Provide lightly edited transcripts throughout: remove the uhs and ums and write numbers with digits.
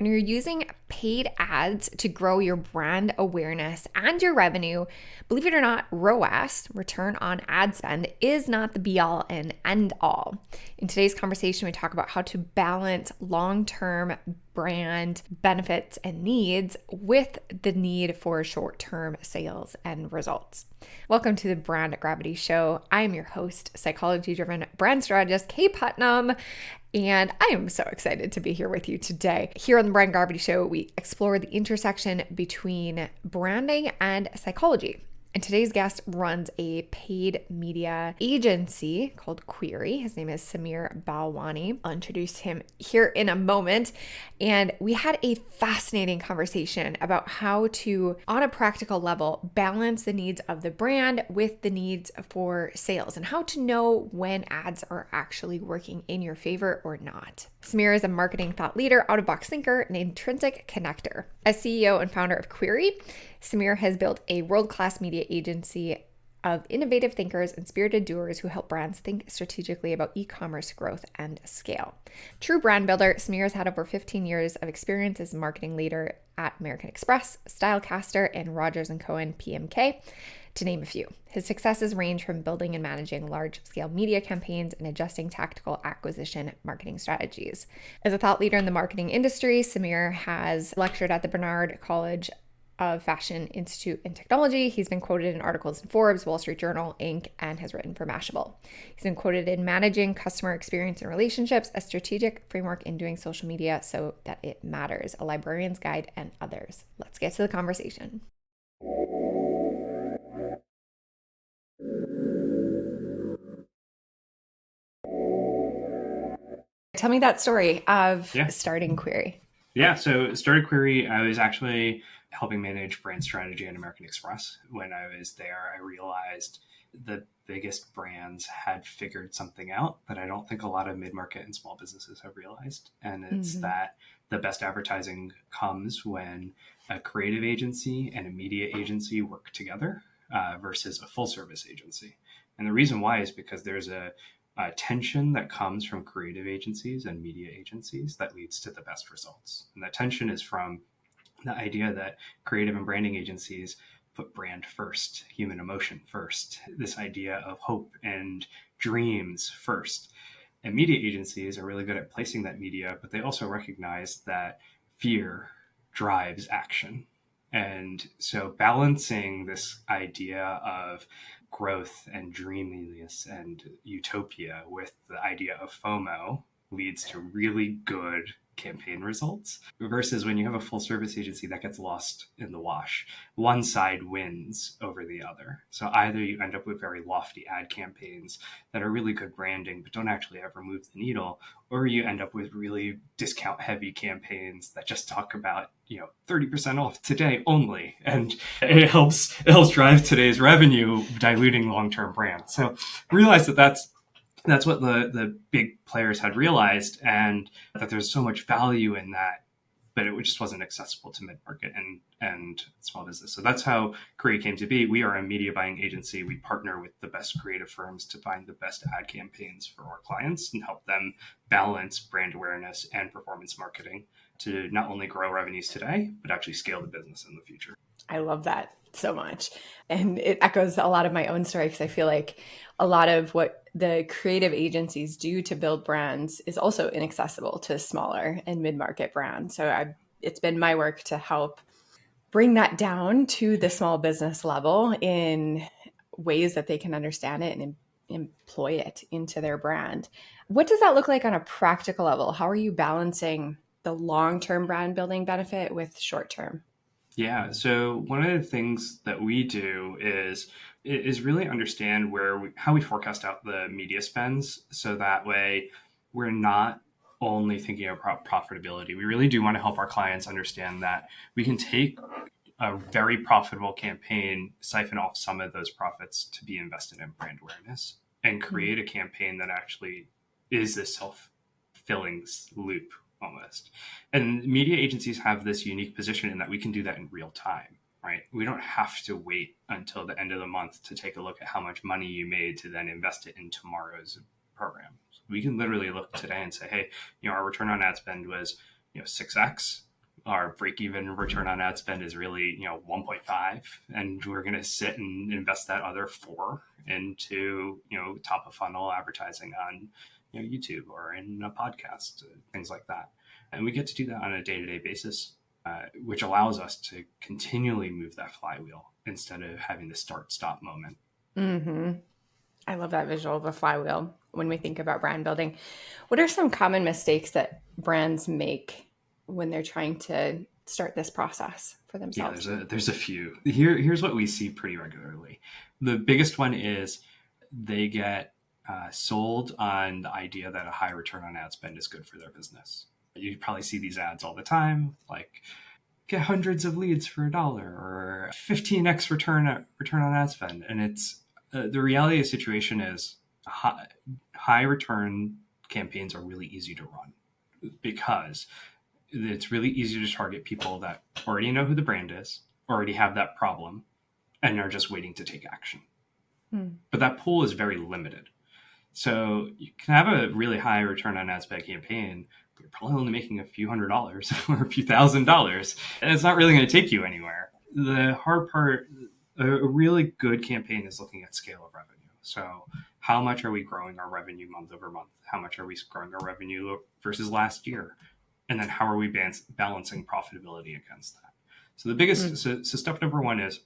When you're using paid ads to grow your brand awareness and your revenue, believe it or not, ROAS, return on ad spend, is not the be all and end all. In today's conversation, we talk about how to balance long-term brand benefits and needs with the need for short-term sales and results. Welcome to the Brand Gravity Show. I am your host, psychology-driven brand strategist, Kaye Putnam, and I am so excited to be here with you today. Here on the Brand Gravity Show, we explore the intersection between branding and psychology. And today's guest runs a paid media agency called Query. His name is Samir Balwani. I'll introduce him here in a moment. And we had a fascinating conversation about how to, on a practical level, balance the needs of the brand with the needs for sales and how to know when ads are actually working in your favor or not. Samir is a marketing thought leader, out-of-box thinker, and intrinsic connector. As CEO and founder of Query, Samir has built a world-class media agency of innovative thinkers and spirited doers who help brands think strategically about e-commerce growth and scale. True brand builder, Samir has had over 15 years of experience as a marketing leader at American Express, StyleCaster, and Rogers Cowan PMK, to name a few. His successes range from building and managing large-scale media campaigns and adjusting tactical acquisition marketing strategies. As a thought leader in the marketing industry, Samir has lectured at the Barnard College of Fashion Institute and Technology. He's been quoted in articles in Forbes, Wall Street Journal, Inc., and has written for Mashable. He's been quoted in Managing Customer Experience and Relationships, a strategic framework in doing social media so that it matters, a librarian's guide, and others. Let's get to the conversation. Tell me that story of starting Query. Yeah, so started Query. I was actually helping manage brand strategy at American Express. When I was there, I realized the biggest brands had figured something out that I don't think a lot of mid-market and small businesses have realized. And it's that the best advertising comes when a creative agency and a media agency work together versus a full-service agency. And the reason why is because there's a tension that comes from creative agencies and media agencies that leads to the best results. And that tension is from the idea that creative and branding agencies put brand first, human emotion first, this idea of hope and dreams first. And media agencies are really good at placing that media, but they also recognize that fear drives action. And so balancing this idea of growth and dreaminess and utopia with the idea of FOMO leads to really good campaign results versus when you have a full service agency that gets lost in the wash. One side wins over the other. So either you end up with very lofty ad campaigns that are really good branding, but don't actually ever move the needle, or you end up with really discount heavy campaigns that just talk about, 30% off today only. And it helps drive today's revenue, diluting long-term brand. So realize that's what the big players had realized, and that there's so much value in that, but it just wasn't accessible to mid-market and small business. So that's how Kaye came to be. We are a media buying agency. We partner with the best creative firms to find the best ad campaigns for our clients and help them balance brand awareness and performance marketing to not only grow revenues today, but actually scale the business in the future. I love that so much. And it echoes a lot of my own story because I feel like a lot of what the creative agencies do to build brands is also inaccessible to smaller and mid-market brands. So it's been my work to help bring that down to the small business level in ways that they can understand it and employ it into their brand. What does that look like on a practical level? How are you balancing the long-term brand building benefit with short-term? Yeah. So one of the things that we do is really understand how we forecast out the media spends. So that way we're not only thinking about profitability. We really do want to help our clients understand that we can take a very profitable campaign, siphon off some of those profits to be invested in brand awareness and create a campaign that actually is a self-filling loop almost. And media agencies have this unique position in that we can do that in real time, right? We don't have to wait until the end of the month to take a look at how much money you made to then invest it in tomorrow's program. We can literally look today and say, hey, our return on ad spend was 6x. our break-even return on ad spend is really 1.5, and we're going to sit and invest that other 4 into top of funnel advertising on YouTube or in a podcast, things like that. And we get to do that on a day-to-day basis, which allows us to continually move that flywheel instead of having the start-stop moment. Mm-hmm. I love that visual of a flywheel when we think about brand building. What are some common mistakes that brands make when they're trying to start this process for themselves? Yeah, there's a few. Here's what we see pretty regularly. The biggest one is they get sold on the idea that a high return on ad spend is good for their business. You probably see these ads all the time, like get hundreds of leads for $1 or 15x return on ad spend. And it's the reality of the situation is high return campaigns are really easy to run because it's really easy to target people that already know who the brand is, already have that problem, and are just waiting to take action. But that pool is very limited. So you can have a really high return on ad spend campaign, but you're probably only making a few $100s or a few $1,000s, and it's not really going to take you anywhere. The hard part, a really good campaign is looking at scale of revenue. So how much are we growing our revenue month over month? How much are we growing our revenue versus last year? And then how are we balancing profitability against that? So the biggest, so step number 1 is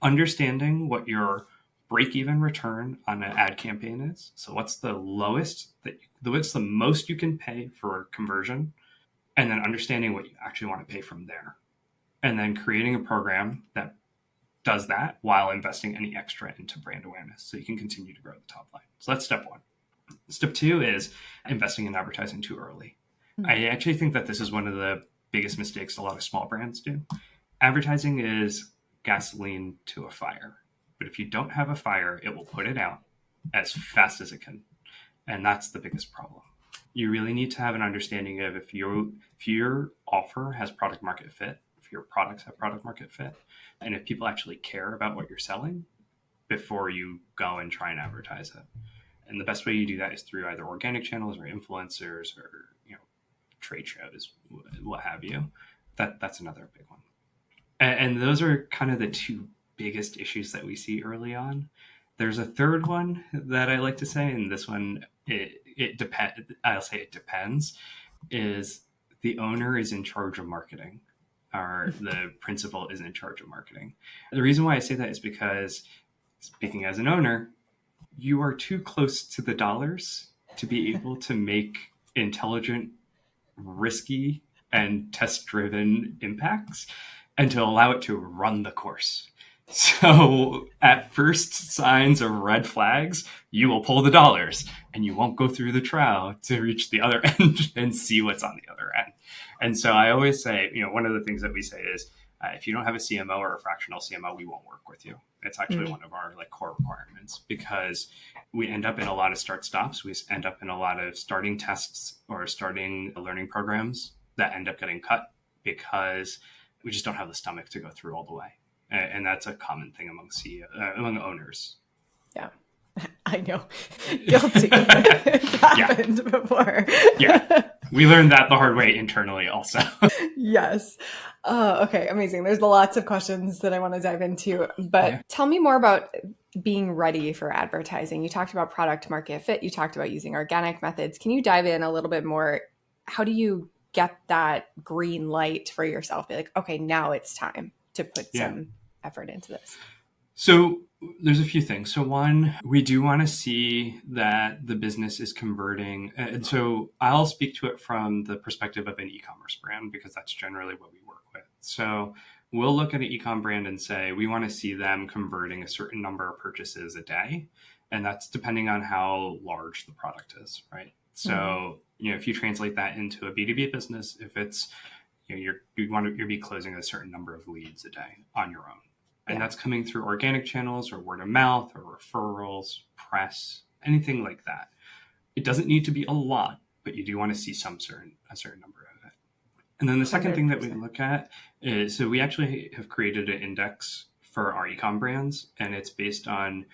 understanding what your break-even return on an ad campaign is. So what's the lowest, what's the most you can pay for conversion, and then understanding what you actually want to pay from there. And then creating a program that does that while investing any extra into brand awareness so you can continue to grow the top line. So that's step 1. Step 2 is investing in advertising too early. I actually think that this is one of the biggest mistakes a lot of small brands do. Advertising is gasoline to a fire. But if you don't have a fire, it will put it out as fast as it can. And that's the biggest problem. You really need to have an understanding of if your offer has product market fit, if your products have product market fit, and if people actually care about what you're selling before you go and try and advertise it. And the best way you do that is through either organic channels or influencers or trade shows, what have you. That's another big one. And those are kind of the 2 biggest issues that we see early on. There's a third one that I like to say, and this one, it depends. I'll say it depends, is the owner is in charge of marketing, or the principal is in charge of marketing. The reason why I say that is because, speaking as an owner, you are too close to the dollars to be able to make intelligent, risky, and test-driven impacts and to allow it to run the course. So at first signs of red flags, you will pull the dollars and you won't go through the trial to reach the other end and see what's on the other end. And so I always say, one of the things that we say is, if you don't have a CMO or a fractional CMO, we won't work with you. It's actually one of our core requirements, because we end up in a lot of start stops. We end up in a lot of starting tests or starting learning programs that end up getting cut because we just don't have the stomach to go through all the way. And that's a common thing among owners. Yeah, I know. Guilty. It's happened before. Yeah, we learned that the hard way internally also. Yes. Okay, amazing. There's lots of questions that I want to dive into, but tell me more about being ready for advertising. You talked about product market fit. You talked about using organic methods. Can you dive in a little bit more? How do you get that green light for yourself? Be like, okay, now it's time to put some effort into this. So there's a few things. So one, we do want to see that the business is converting. And so I'll speak to it from the perspective of an e-commerce brand, because that's generally what we work with. So we'll look at an e-com brand and say, we want to see them converting a certain number of purchases a day. And that's depending on how large the product is, right? So, if you translate that into a B2B business, if it's, you want to be closing a certain number of leads a day on your own. And that's coming through organic channels or word of mouth or referrals, press, anything like that. It doesn't need to be a lot, but you do want to see a certain number of it. And then the second 100%. Thing that we look at is, so we actually have created an index for our e-com brands, and it's based on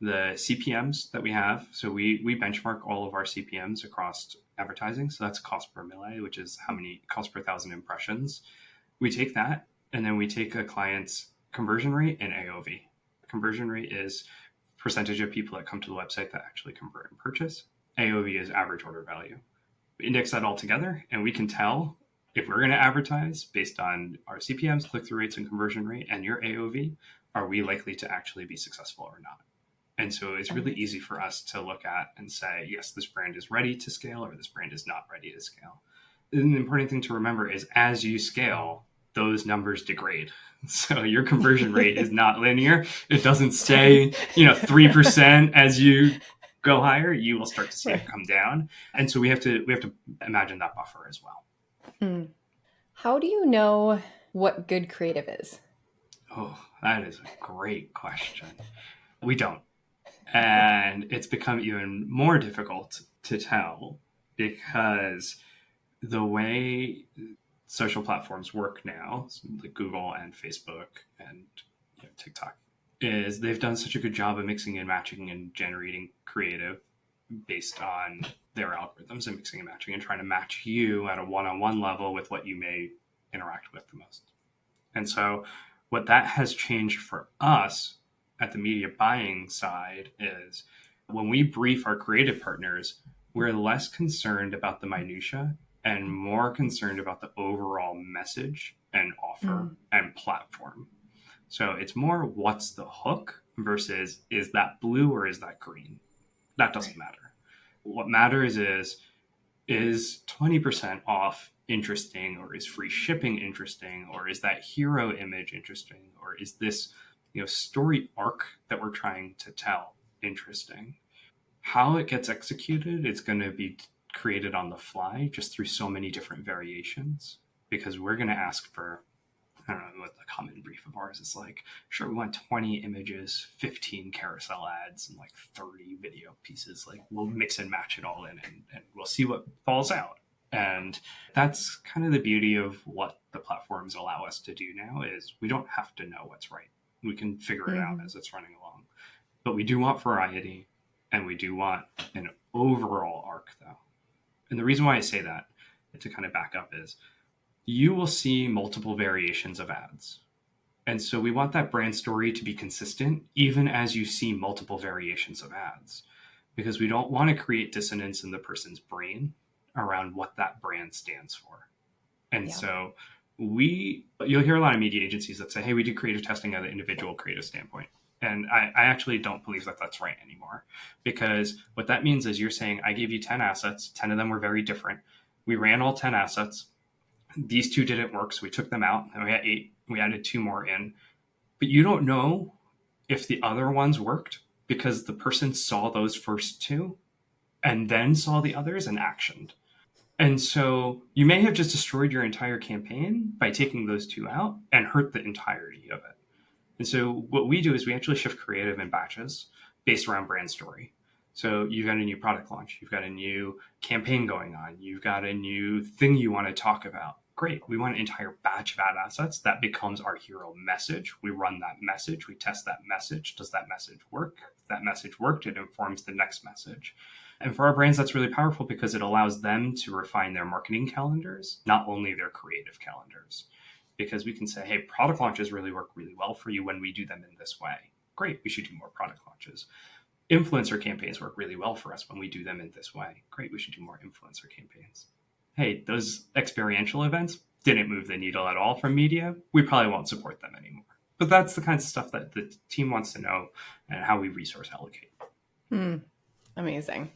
the CPMs that we have. So we benchmark all of our CPMs across advertising. So that's cost per mille, which is how many cost per 1,000 impressions. We take that, and then we take a client's conversion rate and AOV. Conversion rate is percentage of people that come to the website that actually convert and purchase. AOV is average order value. We index that all together, and we can tell if we're going to advertise based on our CPMs, click-through rates, and conversion rate, and your AOV, are we likely to actually be successful or not? And so it's really easy for us to look at and say, yes, this brand is ready to scale, or this brand is not ready to scale. And the important thing to remember is as you scale, those numbers degrade. So your conversion rate is not linear. It doesn't stay, 3% as you go higher. You will start to see it come down. And so we have to imagine that buffer as well. How do you know what good creative is? Oh, that is a great question. We don't. And it's become even more difficult to tell because the way social platforms work now, like Google and Facebook and TikTok, is they've done such a good job of mixing and matching and generating creative based on their algorithms and mixing and matching and trying to match you at a one-on-one level with what you may interact with the most. And so what that has changed for us at the media buying side is when we brief our creative partners, we're less concerned about the minutia and more concerned about the overall message and offer and platform. So it's more what's the hook versus is that blue or is that green? That doesn't matter. What matters is 20% off interesting, or is free shipping interesting, or is that hero image interesting, or is this story arc that we're trying to tell interesting? How it gets executed is going to be created on the fly just through so many different variations, because we're going to ask for, I don't know what the common brief of ours is like. Sure, we want 20 images, 15 carousel ads, and like 30 video pieces. Like we'll mix and match it all in and we'll see what falls out. And that's kind of the beauty of what the platforms allow us to do now is we don't have to know what's right. We can figure it out as it's running along. But we do want variety and we do want an overall arc though. And the reason why I say that, to kind of back up, is you will see multiple variations of ads. And so we want that brand story to be consistent even as you see multiple variations of ads, because we don't want to create dissonance in the person's brain around what that brand stands for. And so you'll hear a lot of media agencies that say, hey, we do creative testing at an individual creative standpoint. And I actually don't believe that that's right anymore, because what that means is you're saying, I gave you 10 assets, 10 of them were very different. We ran all 10 assets. These 2 didn't work, so we took them out, and we had 8. We added 2 more in. But you don't know if the other ones worked because the person saw those first 2 and then saw the others and actioned. And so you may have just destroyed your entire campaign by taking those 2 out and hurt the entirety of it. And so what we do is we actually shift creative in batches based around brand story. So you've got a new product launch, you've got a new campaign going on, you've got a new thing you want to talk about. Great. We want an entire batch of ad assets. That becomes our hero message. We run that message. We test that message. Does that message work? If that message worked, it informs the next message. And for our brands, that's really powerful because it allows them to refine their marketing calendars, not only their creative calendars. Because we can say, hey, product launches really work really well for you when we do them in this way. Great. We should do more product launches. Influencer campaigns work really well for us when we do them in this way. Great. We should do more influencer campaigns. Hey, those experiential events didn't move the needle at all from media. We probably won't support them anymore. But that's the kinds of stuff that the team wants to know and how we resource allocate. Amazing.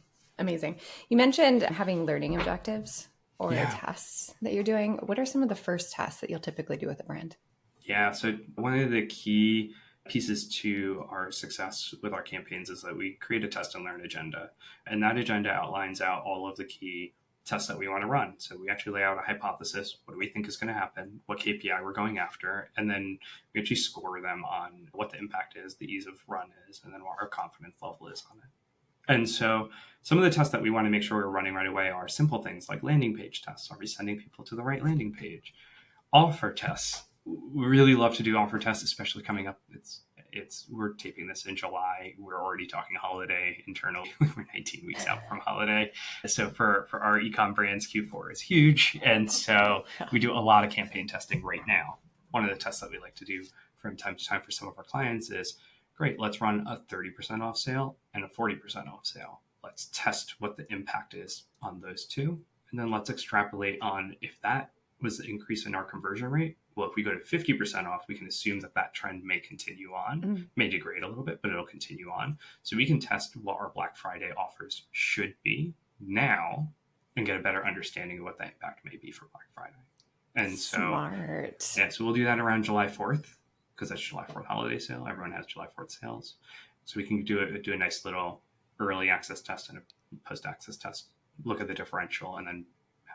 You mentioned having learning objectives or tests that you're doing. What are some of the first tests that you'll typically do with a brand? Yeah, so one of the key pieces to our success with our campaigns is that we create a test and learn agenda. And that agenda outlines out all of the key tests that we want to run. So we actually lay out a hypothesis. What do we think is going to happen? What KPI we're going after? And then we actually score them on what the impact is, the ease of run is, and then what our confidence level is on it. And so some of the tests that we want to make sure we're running right away are simple things like landing page tests. Are we sending people to the right landing page? Offer tests. We really love to do offer tests, especially coming up. It's we're taping this in July. We're already talking holiday internally. We're 19 weeks out from holiday. So for our ecom brands, Q4 is huge. And so we do a lot of campaign testing right now. One of the tests that we like to do from time to time for some of our clients is, great, let's run a 30% off sale and a 40% off sale. Let's test what the impact is on those two. And then let's extrapolate on if that was the increase in our conversion rate. Well, if we go to 50% off, we can assume that trend may continue on, may degrade a little bit, but it'll continue on. So we can test what our Black Friday offers should be now and get a better understanding of what the impact may be for Black Friday. And Smart. So we'll do that around July 4th, because that's July 4th holiday sale. Everyone has July 4th sales. So we can do a nice little early access test and a post access test, look at the differential, and then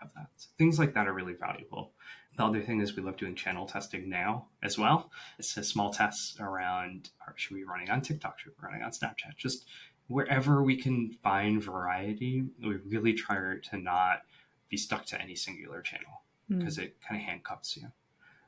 have that. So things like that are really valuable. The other thing is we love doing channel testing now as well. It's a small tests around, should we be running on TikTok? Should we be running on Snapchat? Just wherever we can find variety, we really try to not be stuck to any singular channel because it kind of handcuffs you.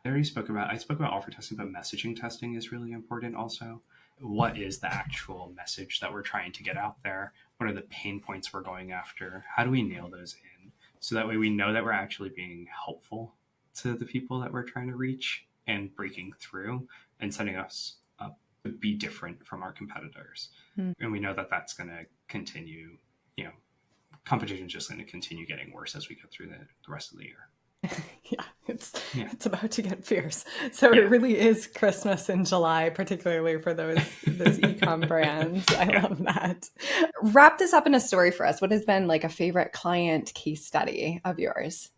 I spoke about offer testing, but messaging testing is really important also. What is the actual message that we're trying to get out there? What are the pain points we're going after? How do we nail those in? So that way we know that we're actually being helpful to the people that we're trying to reach and breaking through and setting us up to be different from our competitors. And we know that that's going to continue, competition is just going to continue getting worse as we go through the rest of the year. It's about to get fierce. So it really is Christmas in July, particularly for those ecom brands. I love that. Wrap this up in a story for us. What has been like a favorite client case study of yours?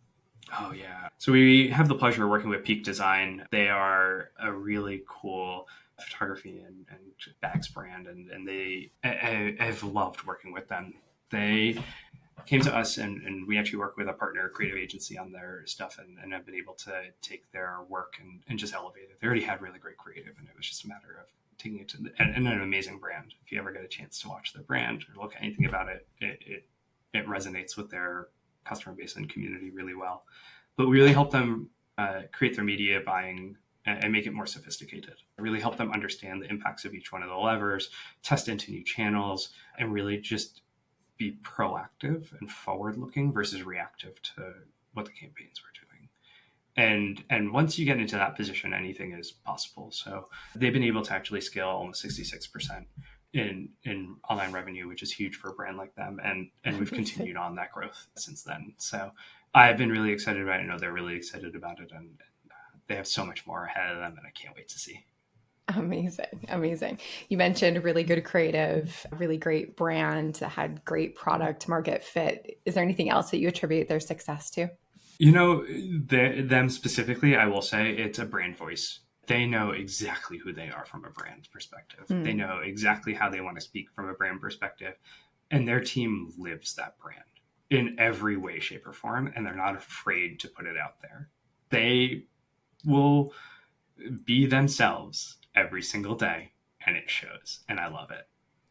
Oh, yeah. So we have the pleasure of working with Peak Design. They are a really cool photography and bags brand, and I've loved working with them. They came to us and we actually work with a partner creative agency on their stuff and have been able to take their work and just elevate it. They already had really great creative, and it was just a matter of taking it to and an amazing brand. If you ever get a chance to watch their brand or look at anything about it, it resonates with their customer base and community really well. But we really help them create their media buying and make it more sophisticated. Really help them understand the impacts of each one of the levers, test into new channels, and really just be proactive and forward-looking versus reactive to what the campaigns were doing. And once you get into that position, anything is possible. So they've been able to actually scale almost 66% in online revenue, which is huge for a brand like them. And we've continued on that growth since then. So I've been really excited about it. I know they're really excited about it, and they have so much more ahead of them, and I can't wait to see. Amazing. You mentioned really good creative, really great brand that had great product market fit. Is there anything else that you attribute their success to? Them specifically, I will say it's a brand voice. They know exactly who they are from a brand perspective. They know exactly how they want to speak from a brand perspective. And their team lives that brand in every way, shape, or form. And they're not afraid to put it out there. They will be themselves every single day, and it shows. And I love it.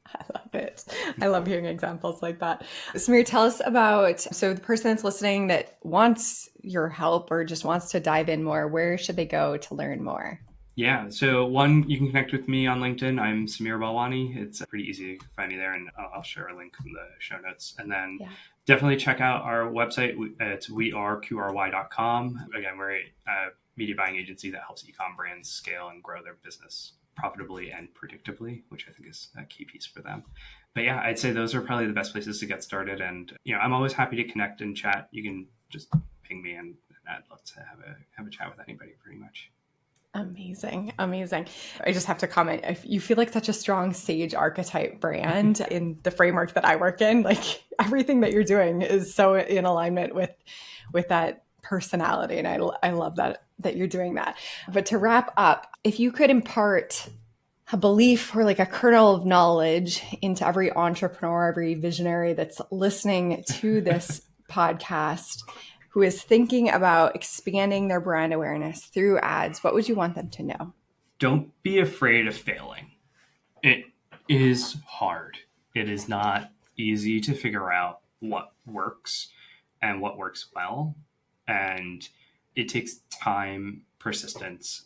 I love it. I love hearing examples like that. Samir, tell us about, so the person that's listening that wants your help or just wants to dive in more, where should they go to learn more? Yeah. So one, you can connect with me on LinkedIn. I'm Samir Balwani. It's pretty easy to find me there, and I'll share a link in the show notes. And then definitely check out our website. It's weareqry.com. Again, we're a media buying agency that helps e-com brands scale and grow their business profitably and predictably, which I think is a key piece for them. But yeah, I'd say those are probably the best places to get started. And, I'm always happy to connect and chat. You can just ping me and I'd love to have a chat with anybody pretty much. Amazing. I just have to comment. You feel like such a strong sage archetype brand in the framework that I work in. Like everything that you're doing is so in alignment with that personality. And I love that you're doing that. But to wrap up, if you could impart a belief or like a kernel of knowledge into every entrepreneur, every visionary that's listening to this podcast, who is thinking about expanding their brand awareness through ads, what would you want them to know? Don't be afraid of failing. It is hard. It is not easy to figure out what works and what works well. And it takes time, persistence,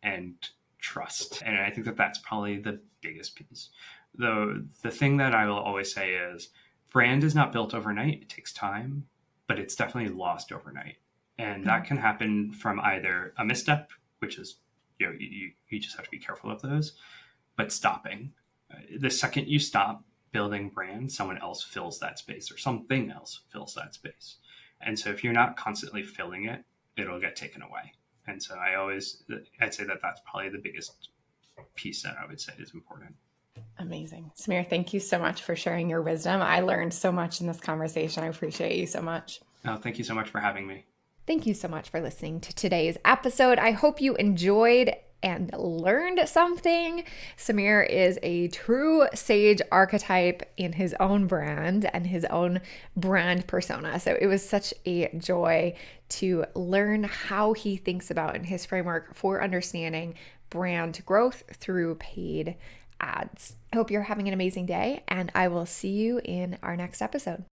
and trust. And I think that that's probably the biggest piece. Though the thing that I will always say is brand is not built overnight. It takes time, but it's definitely lost overnight. And that can happen from either a misstep, which is, you just have to be careful of those, but stopping. The second you stop building brand, someone else fills that space or something else fills that space. And so if you're not constantly filling it, it'll get taken away. And so I'd say that that's probably the biggest piece that I would say is important. Amazing. Samir, thank you so much for sharing your wisdom. I learned so much in this conversation. I appreciate you so much. Oh, thank you so much for having me. Thank you so much for listening to today's episode. I hope you enjoyed and learned something. Samir is a true sage archetype in his own brand and his own brand persona. So it was such a joy to learn how he thinks about in his framework for understanding brand growth through paid ads. I hope you're having an amazing day, and I will see you in our next episode.